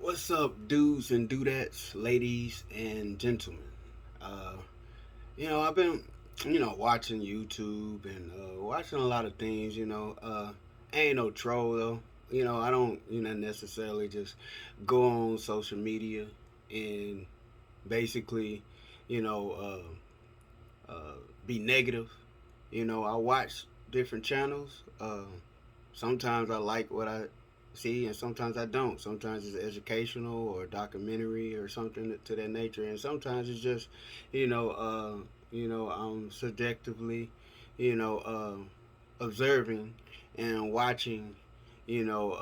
What's up, dudes and dudettes, ladies and gentlemen? Uh, I've been, watching YouTube and watching a lot of things. I ain't no troll though. I don't, necessarily just go on social media and basically, you know, be negative. I watch different channels. Sometimes I like what I see, and sometimes I don't. Sometimes it's educational or documentary or something to that nature, and sometimes it's just, subjectively, you know, observing and watching. You know,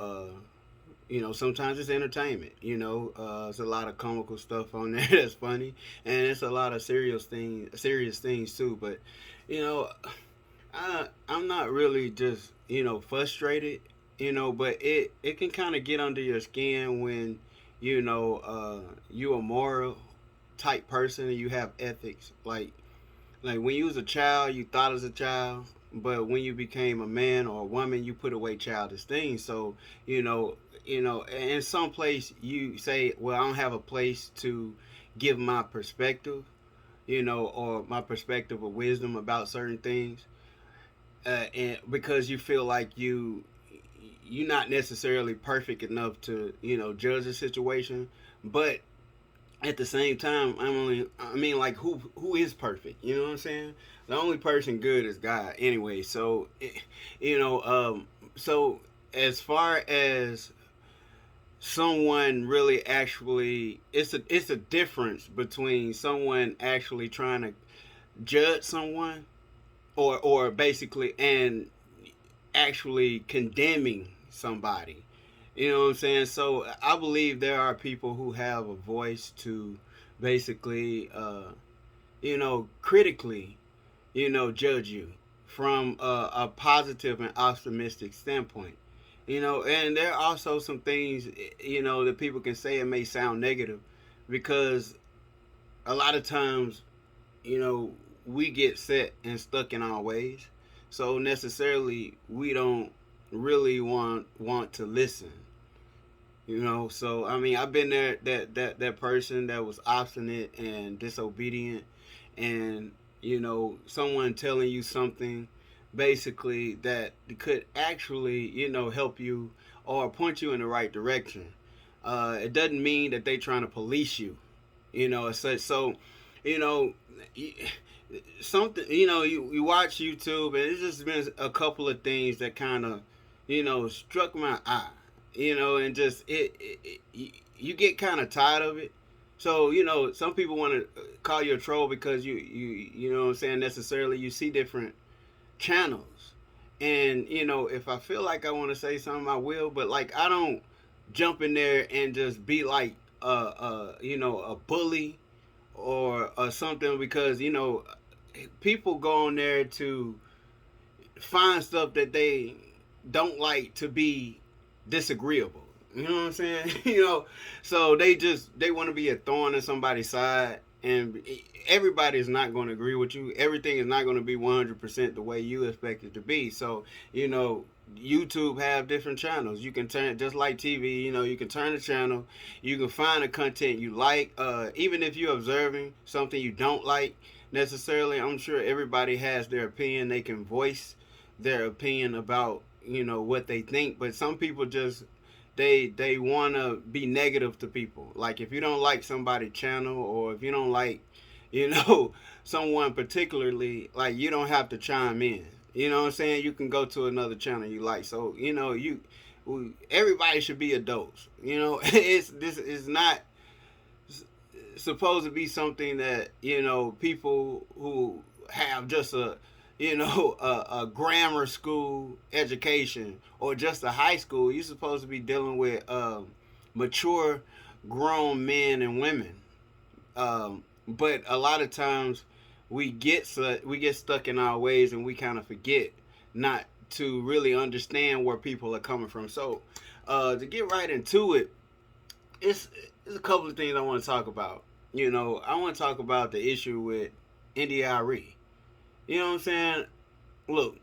uh, sometimes it's entertainment. It's a lot of comical stuff on there that's funny, and it's a lot of serious things too. But, you know, I'm not really just frustrated, but it can kind of get under your skin when you a moral type person and you have ethics. Like when you was a child, you thought as a child, but when you became a man or a woman, you put away childish things. So you know, in some place you say, well, I don't have a place to give my perspective, or my perspective of wisdom about certain things, and because you feel like you're not necessarily perfect enough to judge the situation, but at the same time, I mean, like, who is perfect? You know what I'm saying? The only person good is God, anyway. So, you know, so as far as someone really actually, it's a difference between someone actually trying to judge someone, or basically, and actually condemning somebody. You know what I'm saying? So I believe there are people who have a voice to basically, critically, judge you from a positive and optimistic standpoint. And there are also some things, that people can say it may sound negative because a lot of times, you know, we get set and stuck in our ways. So necessarily we don't really want to listen. So I mean, I've been there, that person that was obstinate and disobedient, and someone telling you something basically that could actually help you or point you in the right direction. It doesn't mean that they trying to police you, as such. So, you know, something, you watch YouTube, and it's just been a couple of things that kind of struck my eye, and just you get kind of tired of it. So some people want to call you a troll because you know what I'm saying, necessarily you see different channels, and if I feel like I want to say something, I will, but like I don't jump in there and just be like a bully or something, because people go on there to find stuff that they don't like to be disagreeable. You know what I'm saying? So they want to be a thorn in somebody's side, and everybody is not going to agree with you. Everything is not going to be 100% the way you expect it to be. So YouTube have different channels. You can turn, just like TV. You can turn the channel. You can find the content you like. Even if you're observing something you don't like necessarily, I'm sure everybody has their opinion. They can voice their opinion about what they think, but some people just they want to be negative to people. Like if you don't like somebody's channel, or if you don't like someone particularly, like, you don't have to chime in. You know what I'm saying? You can go to another channel you like. So everybody should be adults. This is not supposed to be something that people who have just a grammar school education or just a high school. You're supposed to be dealing with mature grown men and women. But a lot of times we get stuck in our ways, and we kind of forget not to really understand where people are coming from. So to get right into it, it's there's a couple of things I want to talk about. I want to talk about the issue with India Arie. You know what I'm saying? Look,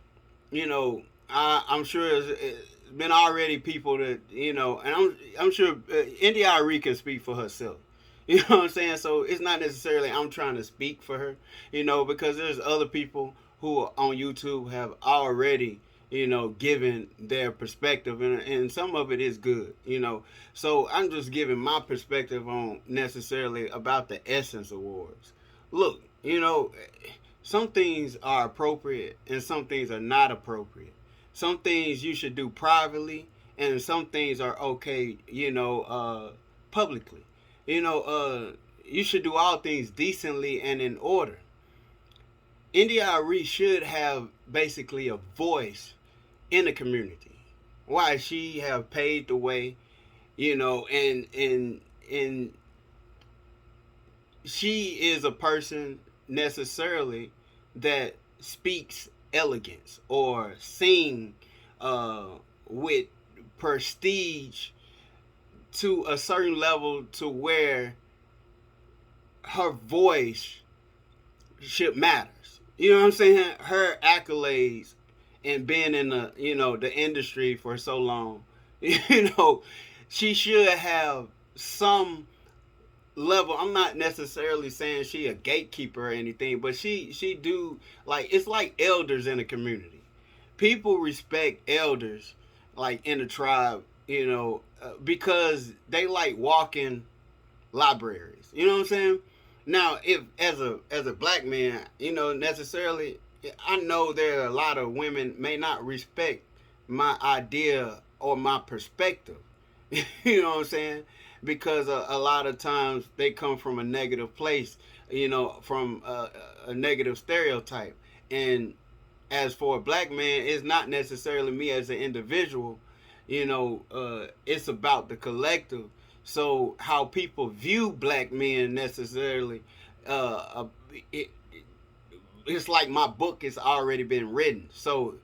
I'm sure been already people that, and I'm sure India Arie can speak for herself. You know what I'm saying? So it's not necessarily I'm trying to speak for her, because there's other people who are on YouTube have already, given their perspective, and some of it is good, So I'm just giving my perspective on necessarily about the Essence Awards. Look, some things are appropriate and some things are not appropriate. Some things you should do privately, and some things are okay, publicly. You should do all things decently and in order. India Arie should have basically a voice in the community. Why she have paved the way, and she is a person necessarily that speaks elegance or sing uh, with prestige to a certain level to where her voice shit matters. You know what I'm saying? Her accolades and being in the industry for so long, you know, she should have some level. I'm not necessarily saying she a gatekeeper or anything, but she do, like, it's like elders in the community. People respect elders, like in the tribe, because they like walking libraries. You know what I'm saying? Now, if as a black man, necessarily, I know there are a lot of women may not respect my idea or my perspective. You know what I'm saying? Because a lot of times they come from a negative place, from a negative stereotype. And as for a black man, it's not necessarily me as an individual. It's about the collective. So how people view black men necessarily, it, it's like my book has already been written. So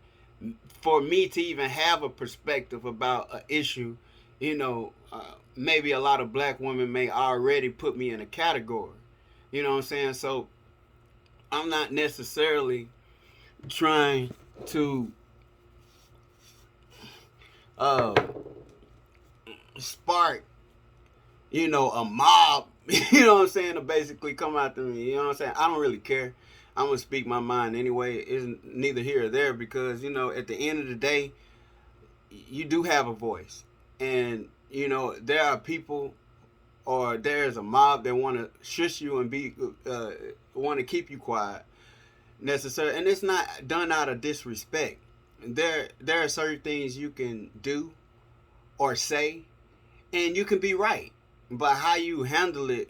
for me to even have a perspective about an issue, maybe a lot of black women may already put me in a category. You know what I'm saying? So I'm not necessarily trying to uh, spark, a mob, you know what I'm saying, to basically come after me. You know what I'm saying? I don't really care. I'm going to speak my mind anyway. It's neither here or there because, at the end of the day, you do have a voice. And, there are people or there's a mob that want to shush you and be want to keep you quiet necessarily. And it's not done out of disrespect. There are certain things you can do or say and you can be right. But how you handle it,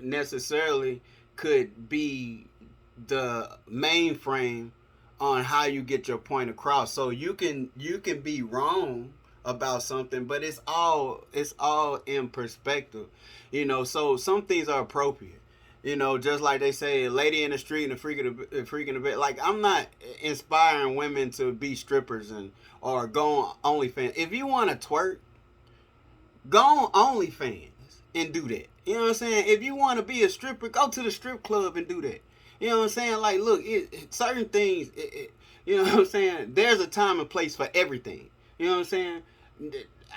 necessarily could be the mainframe on how you get your point across. So you can be wrong about something, but it's all in perspective. So some things are appropriate. Just like they say, a lady in the street and a freak in the bed. Like, I'm not inspiring women to be strippers or go on OnlyFans. If you want to twerk, go on OnlyFans and do that. You know what I'm saying? If you want to be a stripper, go to the strip club and do that. You know what I'm saying? Like, look, certain things, you know what I'm saying? There's a time and place for everything. You know what I'm saying?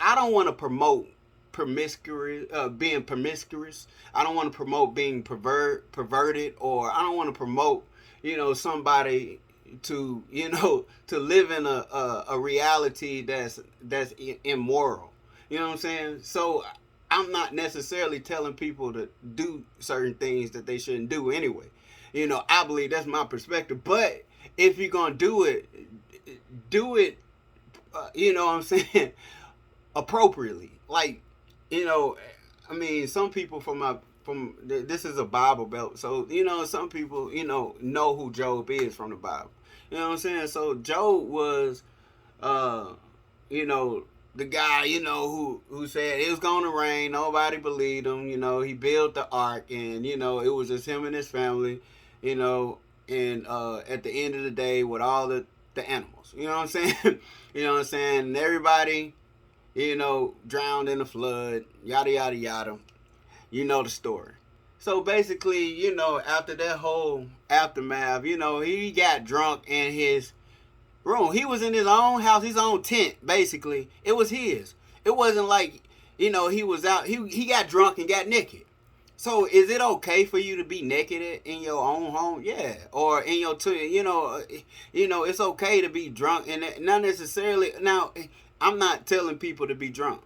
I don't want to promote being promiscuous. I don't want to promote being perverted, or I don't want to promote, somebody to, to live in a reality that's immoral. You know what I'm saying? So I'm not necessarily telling people to do certain things that they shouldn't do anyway. I believe that's my perspective. But if you're gonna do it, do it. You know what I'm saying? Appropriately. Like, I mean, some people from this is a Bible belt, so some people know who Job is from the Bible. You know what I'm saying? So Job was, you know, the guy, who said it was gonna rain. Nobody believed him. He built the ark, and it was just him and his family. And at the end of the day, with all the animals, you know what I'm saying? You know what I'm saying? And everybody, drowned in the flood. Yada yada yada. You know the story. So basically, after that whole aftermath, he got drunk in his room. He was in his own house, his own tent, basically. It was his. It wasn't like, he was out. He got drunk and got naked. So is it okay for you to be naked in your own home? Yeah, or in your it's okay to be drunk, and not necessarily. Now, I'm not telling people to be drunk.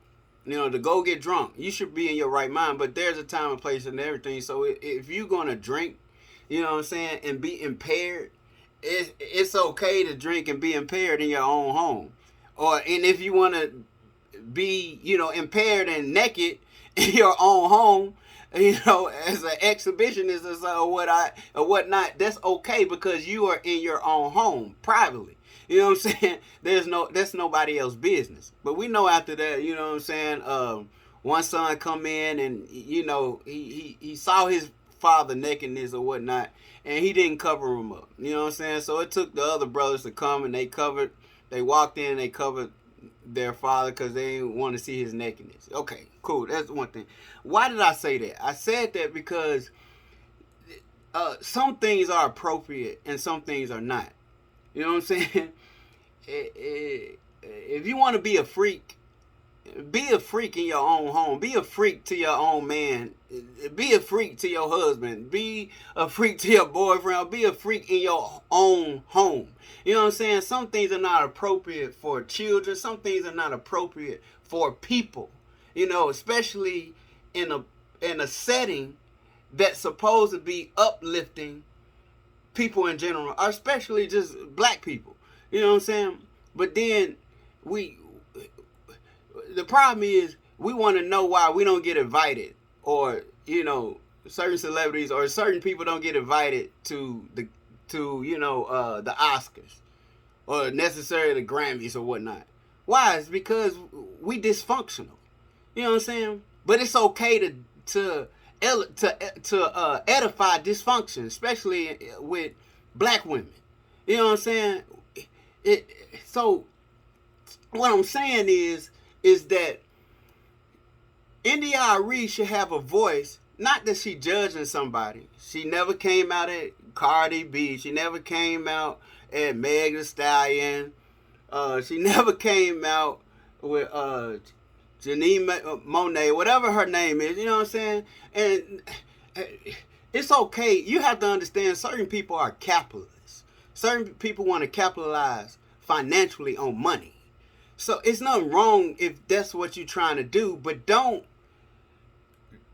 To go get drunk. You should be in your right mind, but there's a time and place and everything. So if you're gonna drink, and be impaired, it's okay to drink and be impaired in your own home. And if you want to be, impaired and naked in your own home, as an exhibitionist or whatnot, that's okay because you are in your own home privately. You know what I'm saying? That's nobody else's business. But we know after that, you know what I'm saying? One son come in and he saw his father nakedness or whatnot, and he didn't cover him up. You know what I'm saying? So it took the other brothers to come and they walked in, they covered their father because they didn't want to see his nakedness. Okay, cool. That's one thing. Why did I say that? I said that because some things are appropriate and some things are not. You know what I'm saying? If you want to be a freak in your own home. Be a freak to your own man. Be a freak to your husband. Be a freak to your boyfriend. Be a freak in your own home. You know what I'm saying? Some things are not appropriate for children. Some things are not appropriate for people. Especially in a setting that's supposed to be uplifting people in general, or especially just black people. You know what I'm saying? But then the problem is we want to know why we don't get invited, or certain celebrities or certain people don't get invited to the Oscars or necessarily the Grammys or whatnot. Why? It's because we dysfunctional. You know what I'm saying? But it's okay to edify dysfunction, especially with black women. You know what I'm saying? So what I'm saying is that India Arie should have a voice. Not that she judging somebody. She never came out at Cardi B. She never came out at Meg Thee Stallion. She never came out with Janine Monáe, whatever her name is. You know what I'm saying? And it's okay. You have to understand certain people are capitalists. Certain people want to capitalize financially on money. So it's nothing wrong if that's what you're trying to do, but don't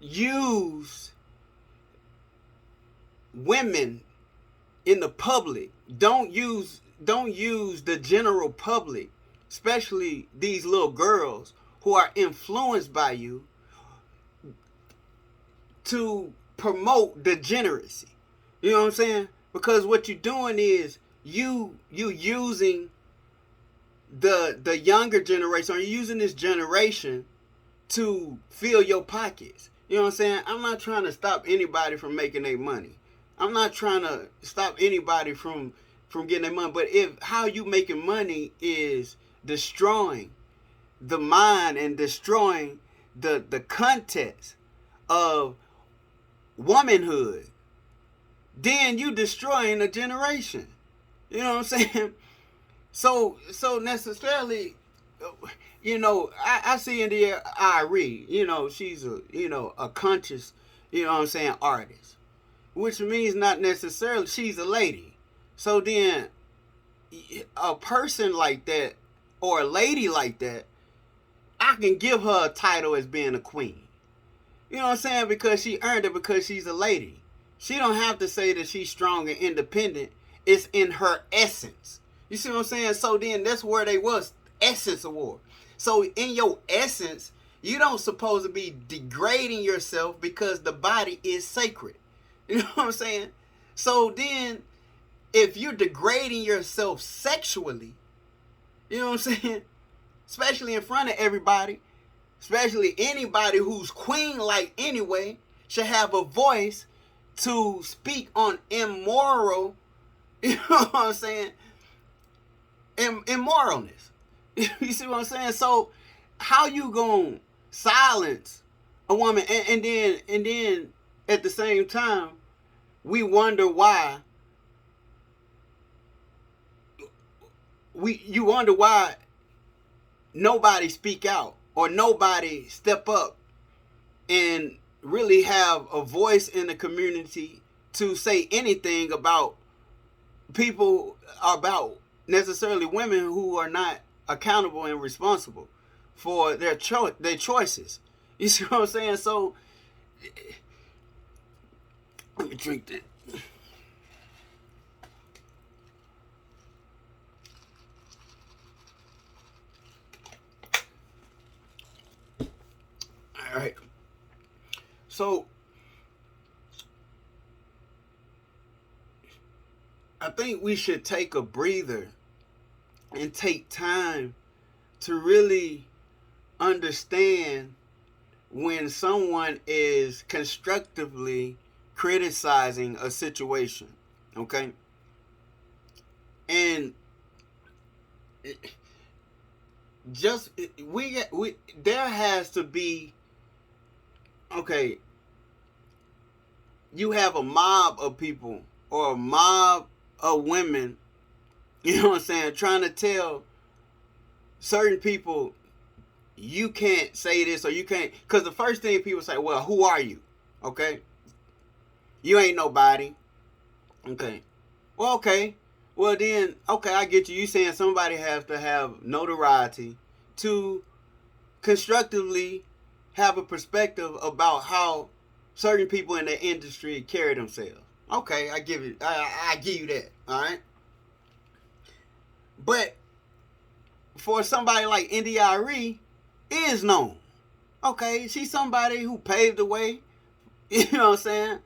use women in the public. Don't use the general public, especially these little girls who are influenced by you, to promote degeneracy. You know what I'm saying? Because what you're doing is you using the younger generation, or you're using this generation to fill your pockets. You know what I'm saying? I'm not trying to stop anybody from making their money. I'm not trying to stop anybody from getting their money. But if how you making money is destroying the mind and destroying the context of womanhood, then you destroying a generation. You know what I'm saying? So necessarily, I see India Arie, she's a conscious, artist, which means not necessarily she's a lady. So then a person like that or a lady like that, I can give her a title as being a queen. You know what I'm saying? Because she earned it, because she's a lady. She don't have to say that she's strong and independent. It's in her essence. You see what I'm saying? So then that's where they was, Essence Award. So in your essence, you don't supposed to be degrading yourself because the body is sacred. You know what I'm saying? So then if you're degrading yourself sexually, you know what I'm saying? Especially in front of everybody, especially anybody who's queen-like anyway, should have a voice to speak on immoral, you know what I'm saying, immoralness. You see what I'm saying? So how you gonna silence a woman, and then at the same time we wonder why you wonder why nobody speak out or nobody step up and really have a voice in the community to say anything about people, about necessarily women who are not accountable and responsible for their choices. You see what I'm saying? So let me drink this. All right. So I think we should take a breather and take time to really understand when someone is constructively criticizing a situation, okay? And just we there has to be, okay, you have a mob of people or a mob of women, you know what I'm saying, trying to tell certain people you can't say this or you can't, because the first thing people say, well, who are you? Okay, you ain't nobody. Okay, well, okay, well then, okay, I get you. You saying somebody has to have notoriety to constructively have a perspective about how certain people in the industry carry themselves. Okay, I give you that. All right, but for somebody like India Arie is known. Okay, she's somebody who paved the way, you know what I'm saying,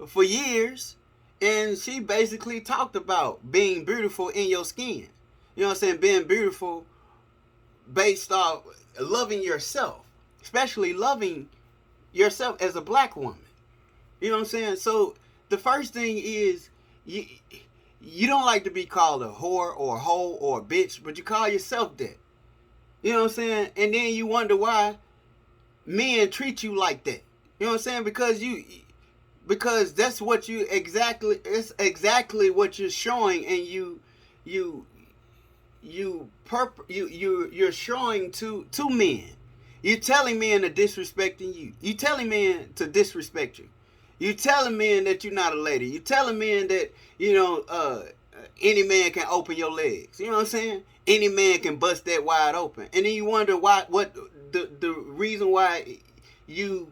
for years. And she basically talked about being beautiful in your skin. You know what I'm saying? Being beautiful based off loving yourself, especially loving yourself as a black woman. You know what I'm saying? So the first thing is you don't like to be called a whore or a hoe or a bitch, but you call yourself that. You know what I'm saying? And then you wonder why men treat you like that. You know what I'm saying? Because that's what you exactly, it's exactly what you're showing, and you're showing to men. You're telling men to disrespecting you. You telling men to disrespect you. You telling men that you're not a lady. You telling men that, you know, any man can open your legs. You know what I'm saying? Any man can bust that wide open. And then you wonder what the reason why you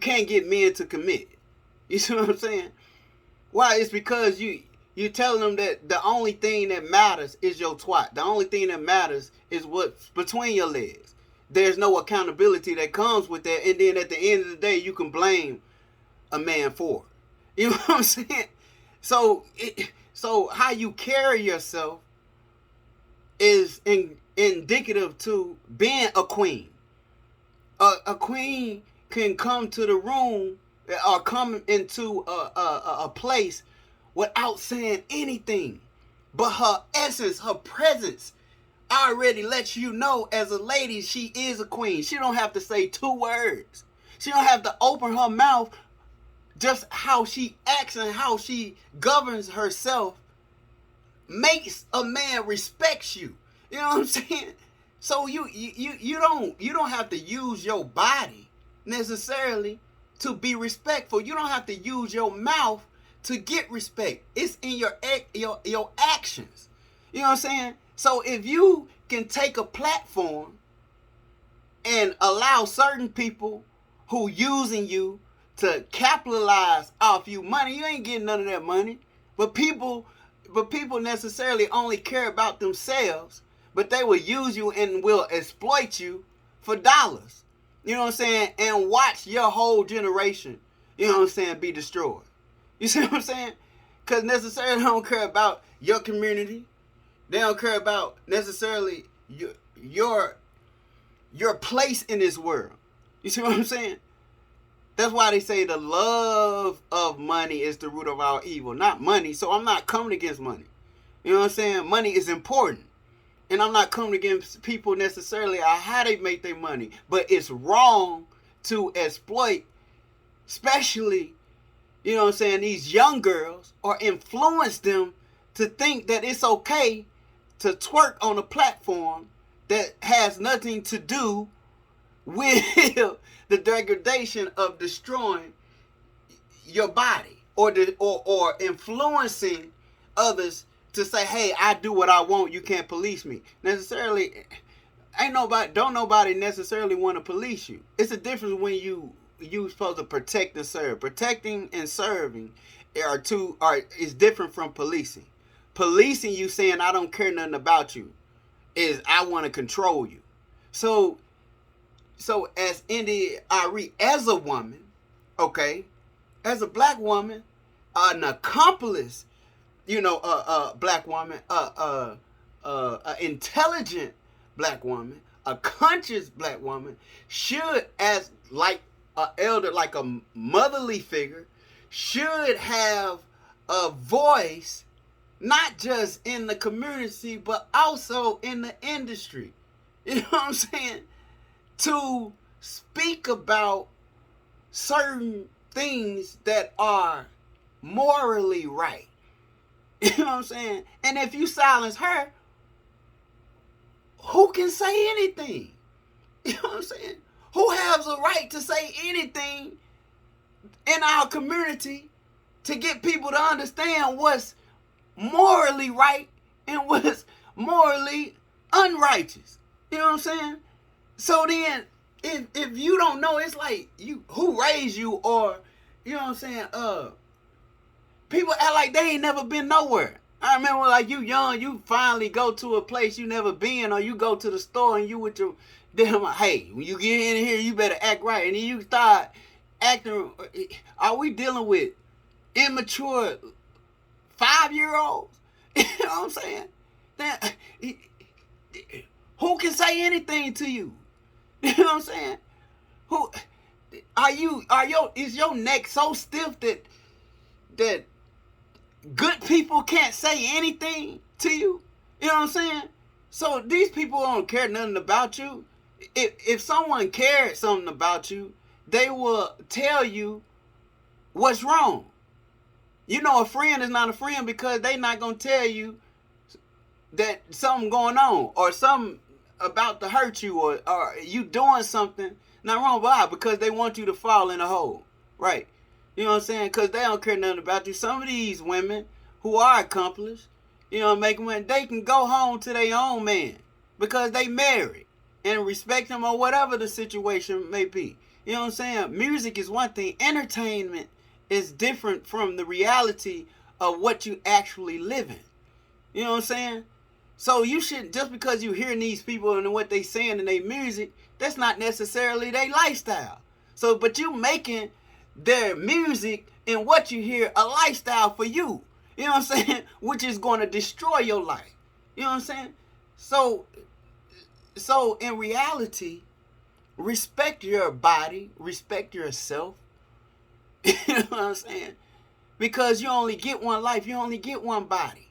can't get men to commit. You see what I'm saying? Why? It's because you're telling them that the only thing that matters is your twat. The only thing that matters is what's between your legs. There's no accountability that comes with that. And then at the end of the day, you can blame a man for it. You know what I'm saying? So how you carry yourself is indicative to being a queen. A queen can come to the room or come into a place without saying anything, but her essence, her presence already lets you know as a lady she is a queen. She don't have to say 2 words. She don't have to open her mouth. Just how she acts and how she governs herself makes a man respect you. You know what I'm saying? So you don't have to use your body necessarily to be respectful. You don't have to use your mouth to get respect. It's in your actions. You know what I'm saying? So if you can take a platform and allow certain people who using you to capitalize off you money, you ain't getting none of that money. But people necessarily only care about themselves, but they will use you and will exploit you for dollars. You know what I'm saying? And watch your whole generation, you know what I'm saying, be destroyed. You see what I'm saying? Because necessarily they don't care about your community. They don't care about necessarily your place in this world. You see what I'm saying? That's why they say the love of money is the root of all evil, not money. So I'm not coming against money. You know what I'm saying? Money is important. And I'm not coming against people necessarily on how they make their money. But it's wrong to exploit, especially, you know what I'm saying, these young girls, or influence them to think that it's okay to twerk on a platform that has nothing to do with the degradation of destroying your body or influencing others to say, hey, I do what I want, you can't police me. Necessarily, don't nobody necessarily want to police you. It's a difference when you supposed to protect and serve. Protecting and serving is different from policing. Policing, you saying I don't care nothing about you, is I want to control you. So as India Arie, as a woman, okay, as a black woman, an accomplice, black woman, intelligent black woman, a conscious black woman, should, as like a elder, like a motherly figure, should have a voice, not just in the community, but also in the industry. You know what I'm saying? To speak about certain things that are morally right. You know what I'm saying? And if you silence her, who can say anything? You know what I'm saying? Who has a right to say anything in our community to get people to understand what's morally right and what's morally unrighteous? You know what I'm saying? So then, if you don't know, it's like who raised you, or you know what I'm saying? People act like they ain't never been nowhere. I remember, like, you young, you finally go to a place you never been, or you go to the store and you with your damn, hey, when you get in here, you better act right, and then you start acting. Are we dealing with immature 5-year-olds? You know what I'm saying? That, who can say anything to you? You know what I'm saying? Who is your neck so stiff that good people can't say anything to you? You know what I'm saying? So these people don't care nothing about you. If someone cared something about you, they will tell you what's wrong. You know, a friend is not a friend because they not gonna tell you that something going on, or something about to hurt you, or you doing something not wrong. Why? Because they want you to fall in a hole, right? You know what I'm saying? Because they don't care nothing about you. Some of these women who are accomplished, making money, they can go home to their own man because they married and respect them, or whatever the situation may be. You know what I'm saying? Music is one thing. Entertainment is different from the reality of what you actually live in. You know what I'm saying? So you shouldn't, just because you hearing these people and what they saying in their music, that's not necessarily their lifestyle. So, but you making their music and what you hear a lifestyle for you. You know what I'm saying? Which is going to destroy your life. You know what I'm saying? So in reality, respect your body, respect yourself. You know what I'm saying? Because you only get one life, you only get one body.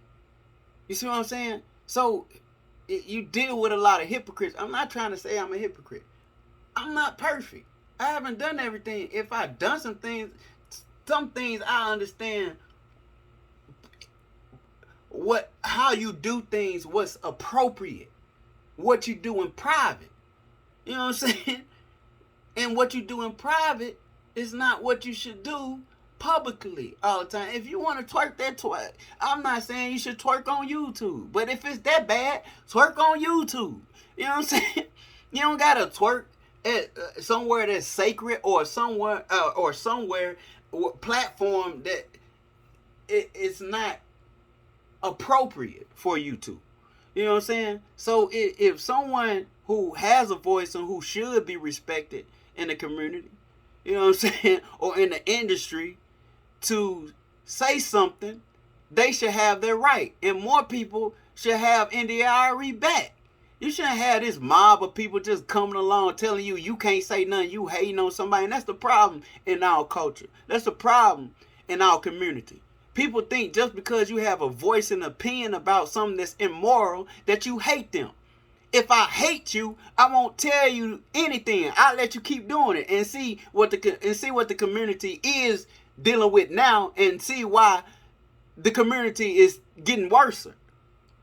You see what I'm saying? So you deal with a lot of hypocrites. I'm not trying to say I'm a hypocrite. I'm not perfect. I haven't done everything. If I've done some things I understand how you do things, what's appropriate, what you do in private. You know what I'm saying? And what you do in private is not what you should do publicly all the time. If you want to twerk, that twerk. I'm not saying you should twerk on YouTube, but if it's that bad, twerk on YouTube. You know what I'm saying? You don't gotta twerk at somewhere that's sacred, or somewhere platform that it's not appropriate for you to. You know what I'm saying? So if someone who has a voice and who should be respected in the community, you know what I'm saying, or in the industry, to say something, they should have their right. And more people should have India Arie back. You shouldn't have this mob of people just coming along telling you can't say nothing, you hating on somebody. And that's the problem in our culture. That's the problem in our community. People think just because you have a voice and opinion about something that's immoral, that you hate them. If I hate you, I won't tell you anything. I'll let you keep doing it and see what the community is dealing with now, and see why the community is getting worse.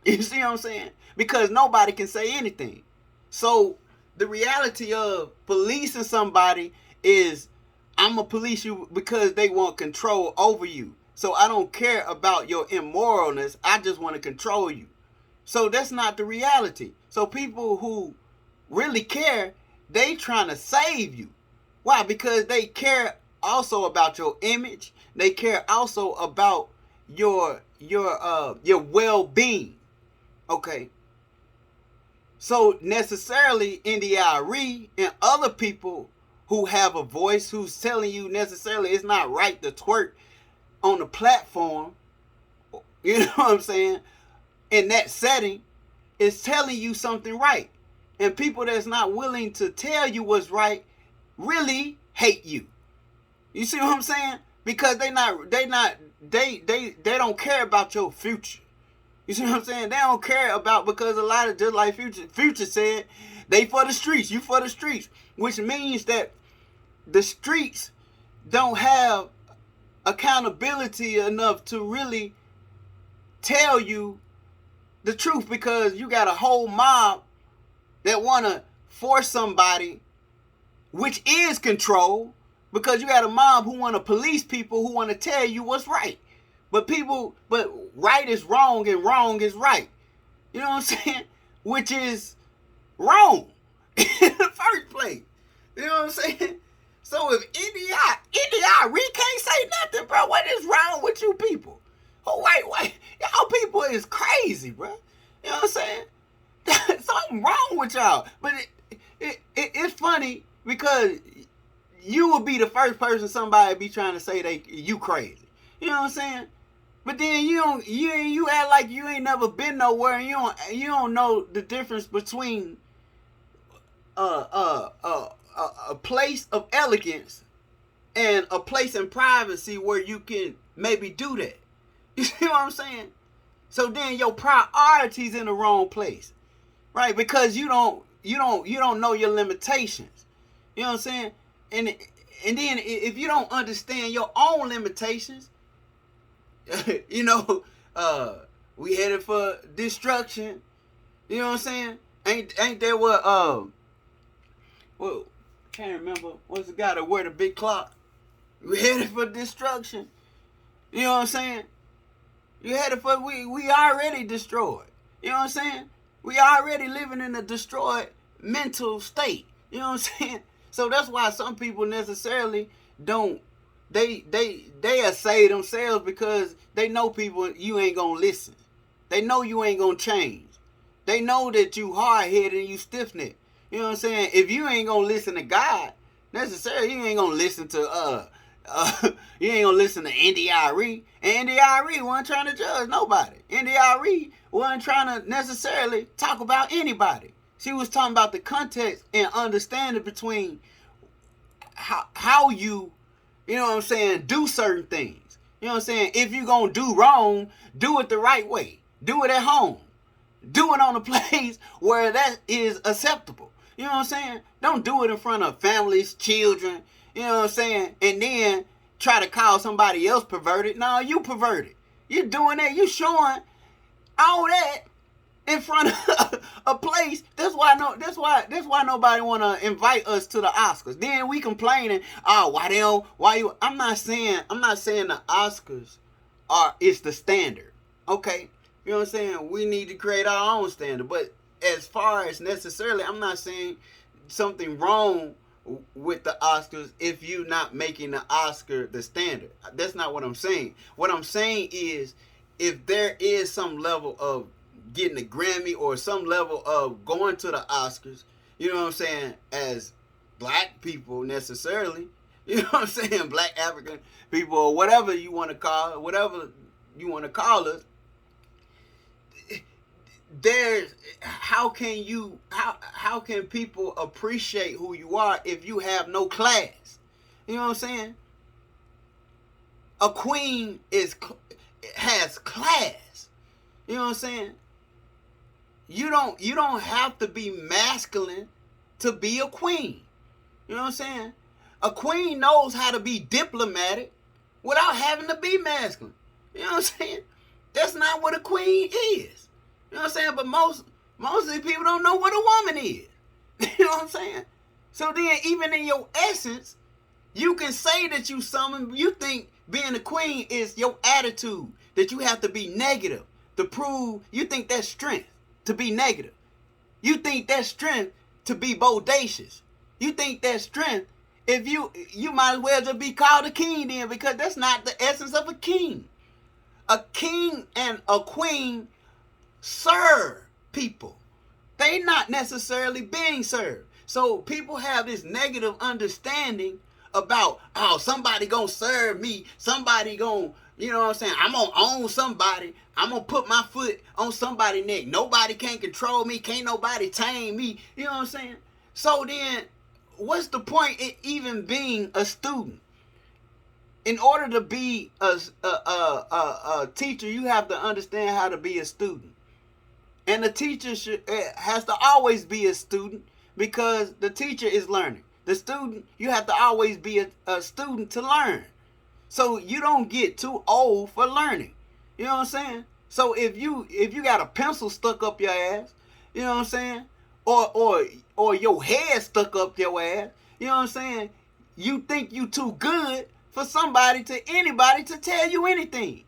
You see what I'm saying? Because nobody can say anything. So the reality of policing somebody is, I'm gonna police you because they want control over you. So I don't care about your immoralness. I just want to control you. So that's not the reality. So people who really care, they trying to save you. Why? Because they care also about your image. They care also about your well-being. Okay. So necessarily India Arie and other people who have a voice, who's telling you necessarily it's not right to twerk on the platform, you know what I'm saying, in that setting, is telling you something right. And people that's not willing to tell you what's right really hate you. You see what I'm saying? Because they don't care about your future. You see what I'm saying? They don't care about, because a lot of, just like Future said, they for the streets, you for the streets, which means that the streets don't have accountability enough to really tell you the truth, because you got a whole mob that want to force somebody, which is control, because you got a mob who want to police people, who want to tell you what's right. But right is wrong and wrong is right. You know what I'm saying? Which is wrong in the first place. You know what I'm saying? So if India Arie can't say nothing, bro, what is wrong with you people? Oh, wait. Y'all people is crazy, bro. You know what I'm saying? Something wrong with y'all. But it's funny because you will be the first person somebody be trying to say you crazy. You know what I'm saying? But then you act like you ain't never been nowhere, and you don't know the difference between a place of elegance and a place in privacy where you can maybe do that. You see what I'm saying? So then your priorities in the wrong place, right? Because you don't know your limitations. You know what I'm saying? And then if you don't understand your own limitations, you know, we headed for destruction. You know what I'm saying? Ain't there what well, can't remember what's the guy that wear the big clock? We headed for destruction. You know what I'm saying? You headed for we already destroyed. You know what I'm saying? We already living in a destroyed mental state. You know what I'm saying? So that's why some people necessarily don't they say themselves, because they know people, you ain't gonna listen. They know you ain't gonna change. They know that you hard-headed and you stiff-necked. You know what I'm saying? If you ain't gonna listen to God, necessarily you ain't gonna listen to you ain't gonna listen to India Arie. And India Arie wasn't trying to judge nobody. India Arie wasn't trying to necessarily talk about anybody. She was talking about the context and understanding between how you know what I'm saying, do certain things. You know what I'm saying? If you're going to do wrong, do it the right way. Do it at home. Do it on a place where that is acceptable. You know what I'm saying? Don't do it in front of families, children, you know what I'm saying? And then try to call somebody else perverted. No, you perverted. You're doing that. You showing all that in front of a place. That's why nobody want to invite us to the Oscars. Then we complaining, oh, why you? I'm not saying the Oscars is the standard. Okay, you know what I'm saying? We need to create our own standard. But as far as necessarily, I'm not saying something wrong with the Oscars if you're not making the Oscar the standard. That's not what I'm saying. What I'm saying is, if there is some level of getting a Grammy or some level of going to the Oscars, you know what I'm saying, as black people necessarily, you know what I'm saying, black African people or whatever you want to call it, whatever you want to call us, there's how can people appreciate who you are if you have no class? You know what I'm saying? A queen has class. You know what I'm saying? You don't have to be masculine to be a queen. You know what I'm saying? A queen knows how to be diplomatic without having to be masculine. You know what I'm saying? That's not what a queen is. You know what I'm saying? But most of these people don't know what a woman is. You know what I'm saying? So then, even in your essence, you can say that you something. You think being a queen is your attitude, that you have to be negative to prove. You think that's strength to be negative. You think that's strength to be bodacious. You think that's strength. If you might as well just be called a king then, because that's not the essence of a king. A king and a queen serve people. They not necessarily being served. So people have this negative understanding about, oh, somebody gonna serve me. Somebody gonna, you know what I'm saying? I'm gonna own somebody. I'm gonna put my foot on somebody's neck. Nobody can control me. Can't nobody tame me. You know what I'm saying? So then, what's the point in even being a student? In order to be a teacher, you have to understand how to be a student. And the teacher has to always be a student, because the teacher is learning. The student, you have to always be a student to learn. So you don't get too old for learning. You know what I'm saying? So if you got a pencil stuck up your ass, you know what I'm saying? Or your head stuck up your ass, you know what I'm saying? You think you too good for anybody to tell you anything.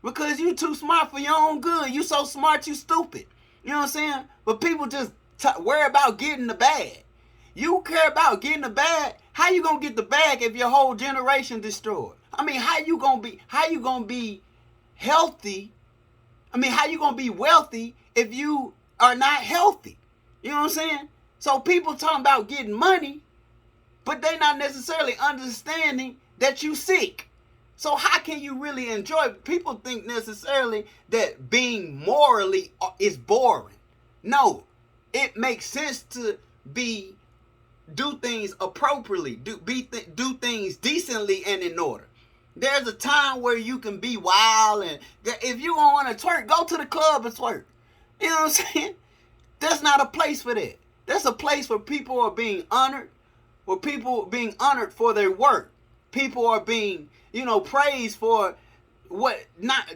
Because you too smart for your own good. You so smart, you stupid. You know what I'm saying? But people just worry about getting the bag. You care about getting the bag. How you gonna get the bag if your whole generation destroyed? I mean, how you gonna be healthy? I mean, how you gonna be wealthy if you are not healthy? You know what I'm saying? So people talking about getting money, but they not necessarily understanding that you sick. So how can you really enjoy? People think necessarily that being morally is boring. No, it makes sense to do things appropriately, do things decently and in order. There's a time where you can be wild, and if you don't want to twerk, go to the club and twerk. You know what I'm saying? That's not a place for that. That's a place where people are being honored, where people are being honored for their work. People are being, praised for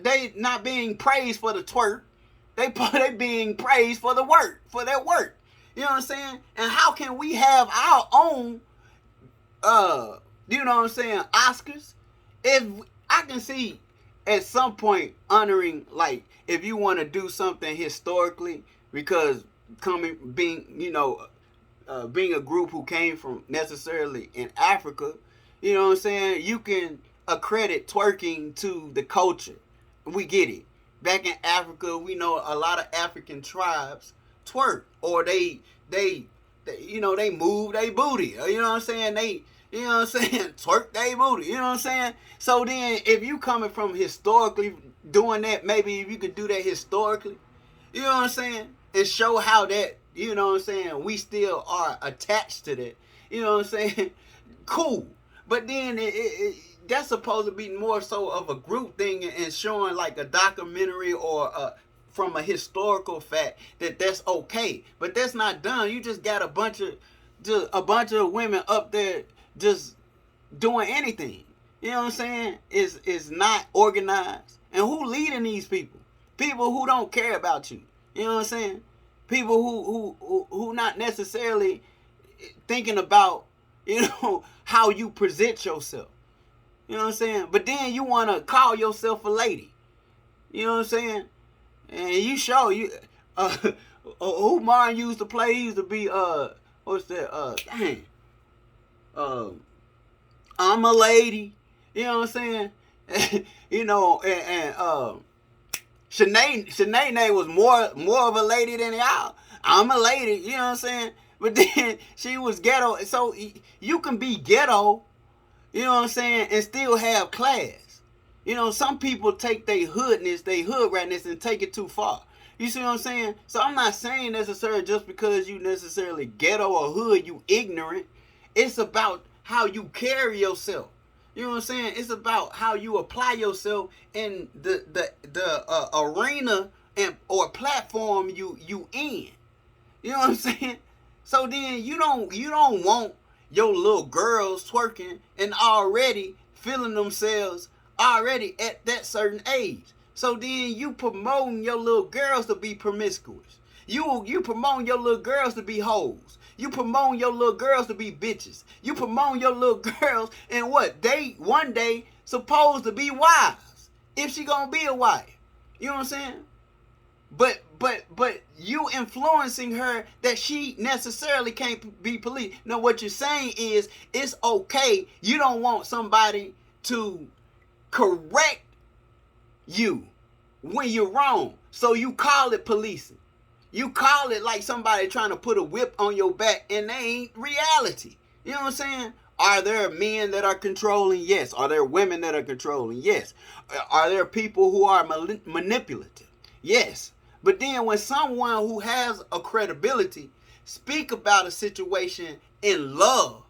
they not being praised for the twerk. They being praised for their work. You know what I'm saying? And how can we have our own, Oscars? If I can see at some point honoring, like, if you want to do something historically, because being a group who came from necessarily in Africa, you know what I'm saying? You can accredit twerking to the culture. We get it. Back in Africa, we know a lot of African tribes twerk, or they move their booty. You know what I'm saying? Twerk their booty. You know what I'm saying? So then, if you coming from historically doing that, maybe if you could do that historically, you know what I'm saying? And show how that, you know what I'm saying, we still are attached to that. You know what I'm saying? Cool. But then that's supposed to be more so of a group thing, and showing like a documentary or from a historical fact that's okay. But that's not done. You just got a bunch of women up there just doing anything. You know what I'm saying? Is not organized. And who leading these people? People who don't care about you. You know what I'm saying? People who not necessarily thinking about, how you present yourself. You know what I'm saying? But then you want to call yourself a lady. You know what I'm saying? And you show you who Martin used to play. He used to be what's that? I'm a lady. You know what I'm saying? Shanae was more of a lady than y'all. I'm a lady. You know what I'm saying? But then she was ghetto. So you can be ghetto, you know what I'm saying, and still have class. Some people take their hoodness, their hood ratness, and take it too far. You see what I'm saying? So I'm not saying necessarily just because you necessarily ghetto or hood, you ignorant. It's about how you carry yourself. You know what I'm saying? It's about how you apply yourself in the arena or platform you in. You know what I'm saying? So then you don't want your little girls twerking and already feeling themselves already at that certain age. So then you promoting your little girls to be promiscuous. You promoting your little girls to be hoes. You promoting your little girls to be bitches. You promoting your little girls and what? They one day supposed to be wives. If she gonna be a wife. You know what I'm saying? But you influencing her that she necessarily can't be police. No, what you're saying is it's okay. You don't want somebody to correct you when you're wrong. So you call it policing. You call it like somebody trying to put a whip on your back, and they ain't reality. You know what I'm saying? Are there men that are controlling? Yes. Are there women that are controlling? Yes. Are there people who are manipulative? Yes. But then when someone who has a credibility speak about a situation in love,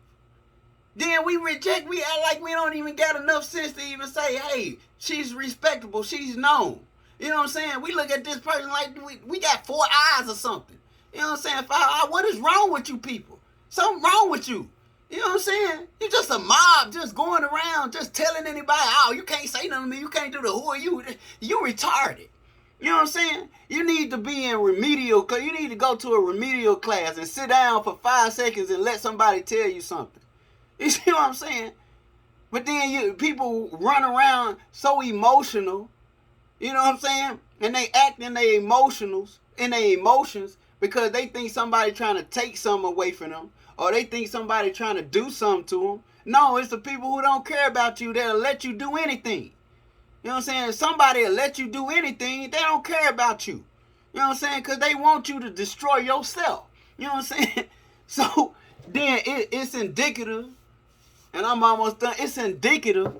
then we reject. We act like we don't even got enough sense to even say, hey, she's respectable, she's known. You know what I'm saying? We look at this person like we got 4 eyes or something. You know what I'm saying? What is wrong with you people? Something wrong with you. You know what I'm saying? You just a mob just going around just telling anybody, oh, you can't say nothing to me, you can't do the who are you? You retarded. You know what I'm saying? You need to be in remedial, you need to go to a remedial class and sit down for 5 seconds and let somebody tell you something. You see what I'm saying? But then people run around so emotional, you know what I'm saying? And they act in their emotions because they think somebody trying to take something away from them, or they think somebody trying to do something to them. No, it's the people who don't care about you that'll let you do anything. You know what I'm saying? Somebody will let you do anything. They don't care about you. You know what I'm saying? Because they want you to destroy yourself. You know what I'm saying? So then it's indicative, and I'm almost done. It's indicative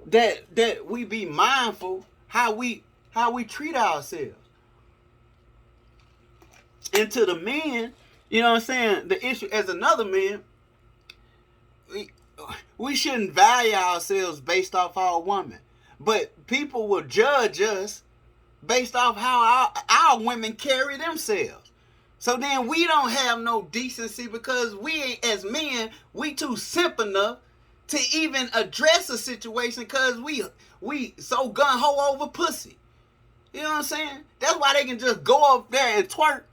that we be mindful how we treat ourselves. And to the men, you know what I'm saying? The issue as another man, we shouldn't value ourselves based off our woman. But people will judge us based off how our women carry themselves. So then we don't have no decency because we, as men, we too simp enough to even address a situation because we so gun-ho over pussy. You know what I'm saying? That's why they can just go up there and twerk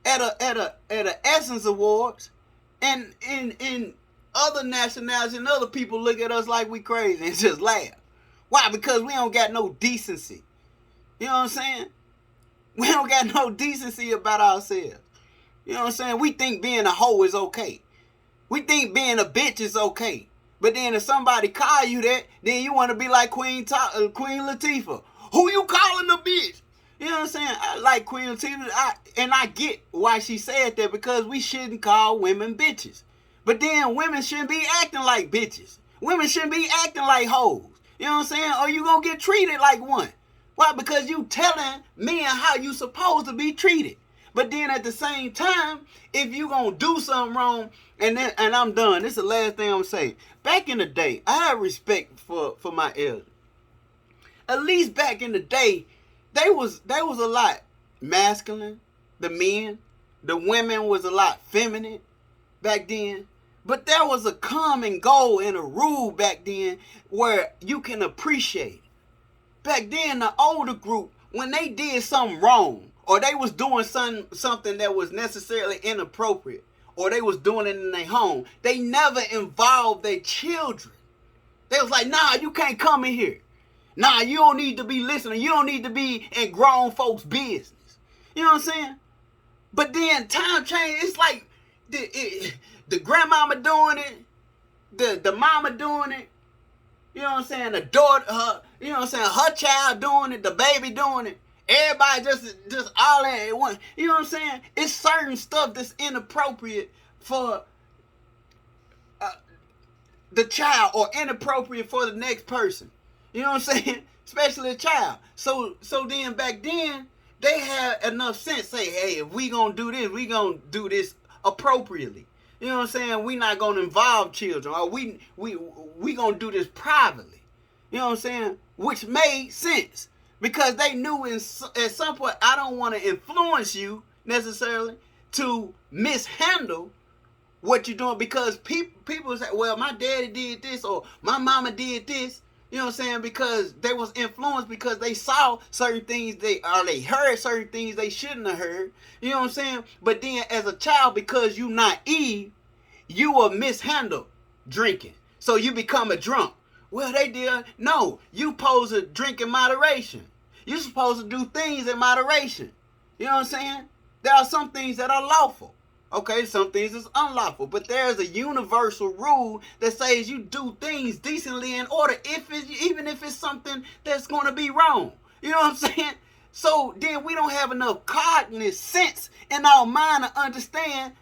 at a Essence Awards, and in other nationalities and other people look at us like we crazy and just laugh. Why? Because we don't got no decency. You know what I'm saying? We don't got no decency about ourselves. You know what I'm saying? We think being a hoe is okay. We think being a bitch is okay. But then if somebody call you that, then you want to be like Queen Latifah. Who you calling a bitch? You know what I'm saying? I like Queen Latifah, and I get why she said that, because we shouldn't call women bitches. But then women shouldn't be acting like bitches. Women shouldn't be acting like hoes. You know what I'm saying? Or you gonna get treated like one. Why? Because you telling men how you supposed to be treated. But then at the same time, if you gonna do something wrong, and I'm done. This is the last thing I'm gonna say. Back in the day, I had respect for my elders. At least back in the day, they was a lot masculine. The men, the women was a lot feminine back then. But there was a common goal and a rule back then where you can appreciate. Back then, the older group, when they did something wrong, or they was doing something that was necessarily inappropriate, or they was doing it in their home, they never involved their children. They was like, nah, you can't come in here. Nah, you don't need to be listening. You don't need to be in grown folks' business. You know what I'm saying? But then time changed. It's like the grandmama doing it, the mama doing it, you know what I'm saying, the daughter, you know what I'm saying, her child doing it, the baby doing it, everybody just all at once. You know what I'm saying? It's certain stuff that's inappropriate for the child, or inappropriate for the next person. You know what I'm saying? Especially a child. So then back then, they had enough sense to say, hey, if we gonna do this, we gonna do this appropriately. You know what I'm saying? We not gonna involve children, or we gonna do this privately. You know what I'm saying? Which made sense, because they knew at some point, I don't want to influence you necessarily to mishandle what you're doing, because people say, well, my daddy did this, or my mama did this. You know what I'm saying? Because they was influenced because they saw certain things they heard certain things they shouldn't have heard. You know what I'm saying? But then as a child, because you naive, you will mishandle drinking. So you become a drunk. Well, they did. No, you supposed to drink in moderation. You supposed to do things in moderation. You know what I'm saying? There are some things that are lawful. Okay, some things is unlawful, but there's a universal rule that says you do things decently in order, even if it's something that's going to be wrong. You know what I'm saying? So then we don't have enough cognitive sense in our mind to understand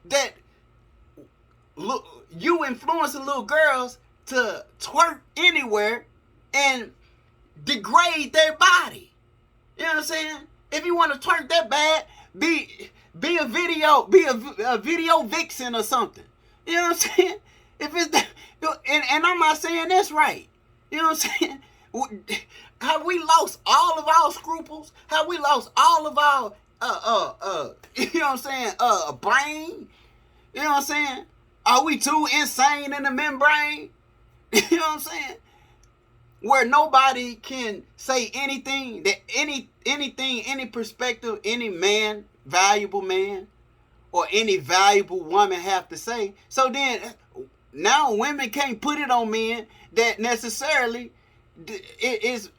that you influencing little girls to twerk anywhere and degrade their body. You know what I'm saying? If you want to twerk that bad, be a video vixen or something. You know what I'm saying? If it's that, and I'm not saying that's right. You know what I'm saying? Have we lost all of our scruples? Have we lost all of our you know what I'm saying? Brain? You know what I'm saying? Are we too insane in the membrane? You know what I'm saying? Where nobody can say anything that any perspective, any man, valuable man, or any valuable woman have to say. So then now women can't put it on men that necessarily it is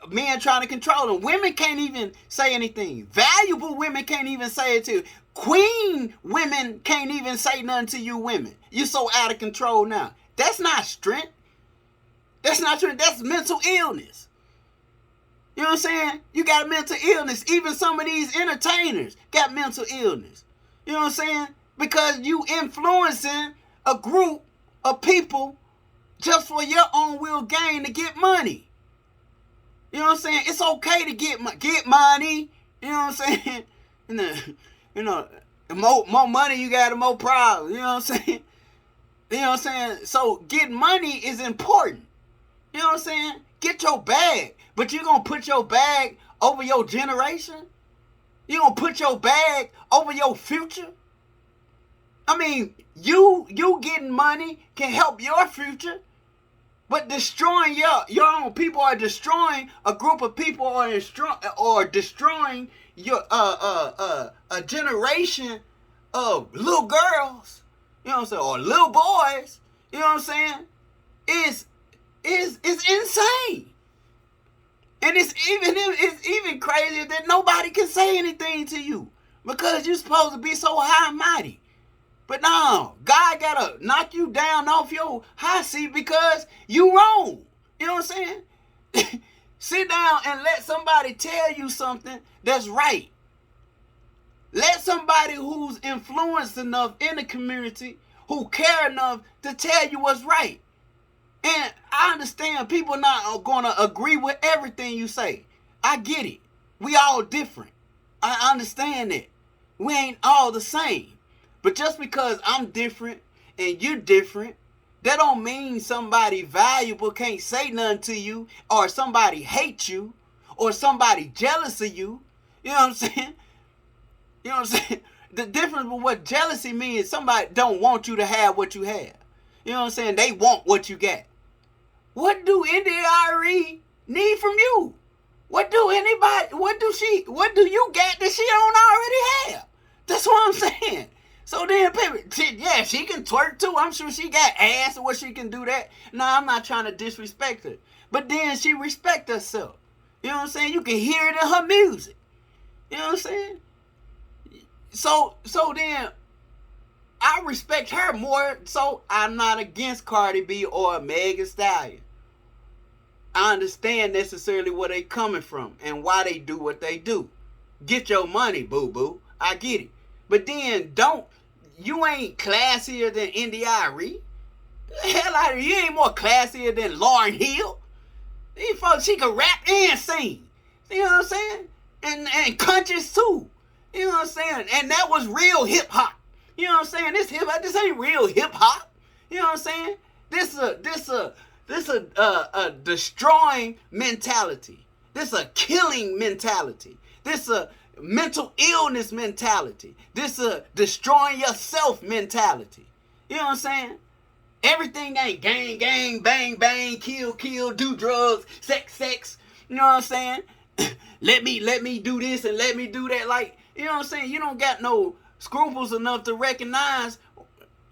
men trying to control them. Women can't even say anything. Valuable women can't even say it to. Queen women can't even say nothing to you women. You so out of control now. That's not strength. That's not true. That's mental illness. You know what I'm saying? You got mental illness. Even some of these entertainers got mental illness. You know what I'm saying? Because you influencing a group of people just for your own will gain to get money. You know what I'm saying? It's okay to get money. You know what I'm saying? The more money you got, the more problems. You know what I'm saying? You know what I'm saying? So getting money is important. You know what I'm saying? Get your bag. But you going to put your bag over your generation? You going to put your bag over your future? I mean, you getting money can help your future. But destroying your own people, or destroying a group of people, or destroying your a generation of little girls, you know what I'm saying, or little boys, you know what I'm saying, is insane. And it's even crazier that nobody can say anything to you because you're supposed to be so high and mighty. But no, God gotta knock you down off your high seat because you wrong. You know what I'm saying? Sit down and let somebody tell you something that's right. Let somebody who's influenced enough in the community, who care enough to tell you what's right. And I understand people not going to agree with everything you say. I get it. We all different. I understand that. We ain't all the same. But just because I'm different and you're different, that don't mean somebody valuable can't say nothing to you, or somebody hates you, or somebody jealous of you. You know what I'm saying? You know what I'm saying? The difference with what jealousy means is somebody don't want you to have what you have. You know what I'm saying? They want what you got. What do India Arie need from you? What do you got that she don't already have? That's what I'm saying. So then, yeah, she can twerk too. I'm sure she got ass or what she can do that. No, I'm not trying to disrespect her. But then she respect herself. You know what I'm saying? You can hear it in her music. You know what I'm saying? So then, I respect her more, so I'm not against Cardi B or Megan Stallion. I understand necessarily where they coming from and why they do what they do. Get your money, boo-boo. I get it. But then you ain't classier than India Arie. The hell out of you. You ain't more classier than Lauryn Hill. These folks, she can rap and sing. You know what I'm saying? And countries too. You know what I'm saying? And that was real hip hop. You know what I'm saying? This ain't real hip hop. You know what I'm saying? This a destroying mentality. This a killing mentality. This a mental illness mentality. This a destroying yourself mentality. You know what I'm saying? Everything ain't gang, gang, bang, bang, kill, kill, do drugs, sex, sex. You know what I'm saying? let me do this and let me do that. Like, you know what I'm saying? You don't got no scruples enough to recognize,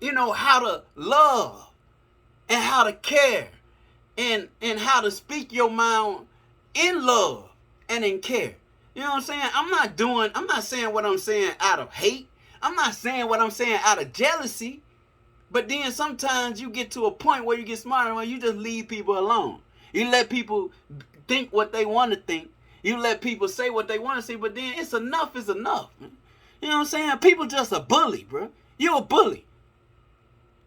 how to love and how to care and how to speak your mind in love and in care. You know what I'm saying? I'm not saying what I'm saying out of hate. I'm not saying what I'm saying out of jealousy. But then sometimes you get to a point where you get smarter, where you just leave people alone. You let people think what they want to think. You let people say what they want to say, but then it's enough is enough. Man. You know what I'm saying? People just a bully, bro. You a bully.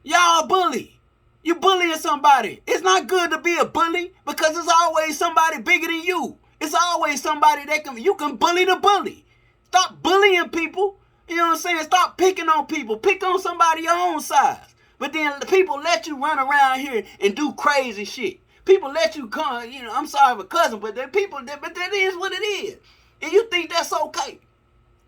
Y'all a bully. You bullying somebody. It's not good to be a bully because it's always somebody bigger than you. It's always somebody you can bully the bully. Stop bullying people. You know what I'm saying? Stop picking on people. Pick on somebody your own size. But then people let you run around here and do crazy shit. People let you come, I'm sorry for cousin, but that is what it is. And you think that's okay.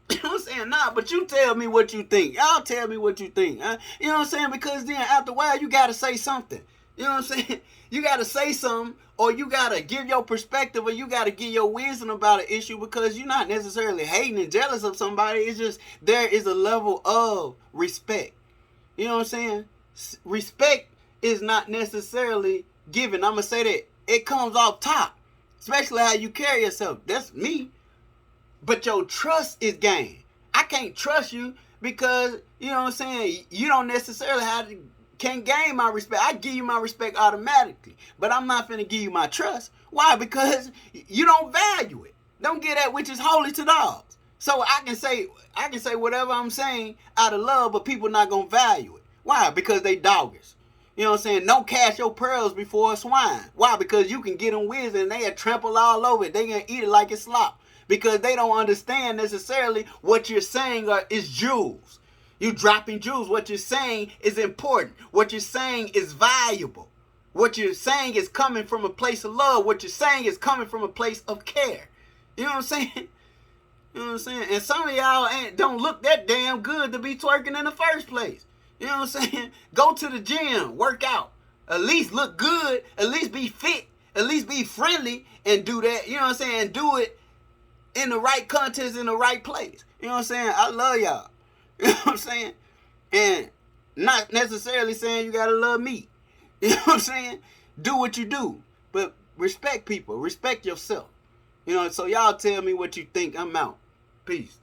You know what I'm saying? Nah, but you tell me what you think. Y'all tell me what you think. Huh? You know what I'm saying? Because then after a while, you got to say something. You know what I'm saying? You got to say something, or you got to give your perspective, or you got to give your wisdom about an issue, because you're not necessarily hating and jealous of somebody. It's just there is a level of respect. You know what I'm saying? Respect is not necessarily given. I'm going to say that it comes off top, especially how you carry yourself. That's me. But your trust is gained. I can't trust you because, you know what I'm saying, you don't necessarily can't gain my respect. I give you my respect automatically, but I'm not finna give you my trust. Why? Because you don't value it. Don't give that which is holy to dogs. So I can say whatever I'm saying out of love, but people not gonna value it. Why? Because they doggers. You know what I'm saying? Don't cast your pearls before a swine. Why? Because you can get them whiz and they'll trample all over it. They gonna eat it like it's slop. Because they don't understand necessarily what you're saying is jewels. You dropping jewels. What you're saying is important. What you're saying is valuable. What you're saying is coming from a place of love. What you're saying is coming from a place of care. You know what I'm saying? You know what I'm saying? And some of y'all don't look that damn good to be twerking in the first place. You know what I'm saying? Go to the gym, work out. At least look good. At least be fit. At least be friendly and do that. You know what I'm saying? And do it in the right context, in the right place. You know what I'm saying? I love y'all. You know what I'm saying? And not necessarily saying you gotta love me. You know what I'm saying? Do what you do. But respect people. Respect yourself. You know, so y'all tell me what you think. I'm out. Peace.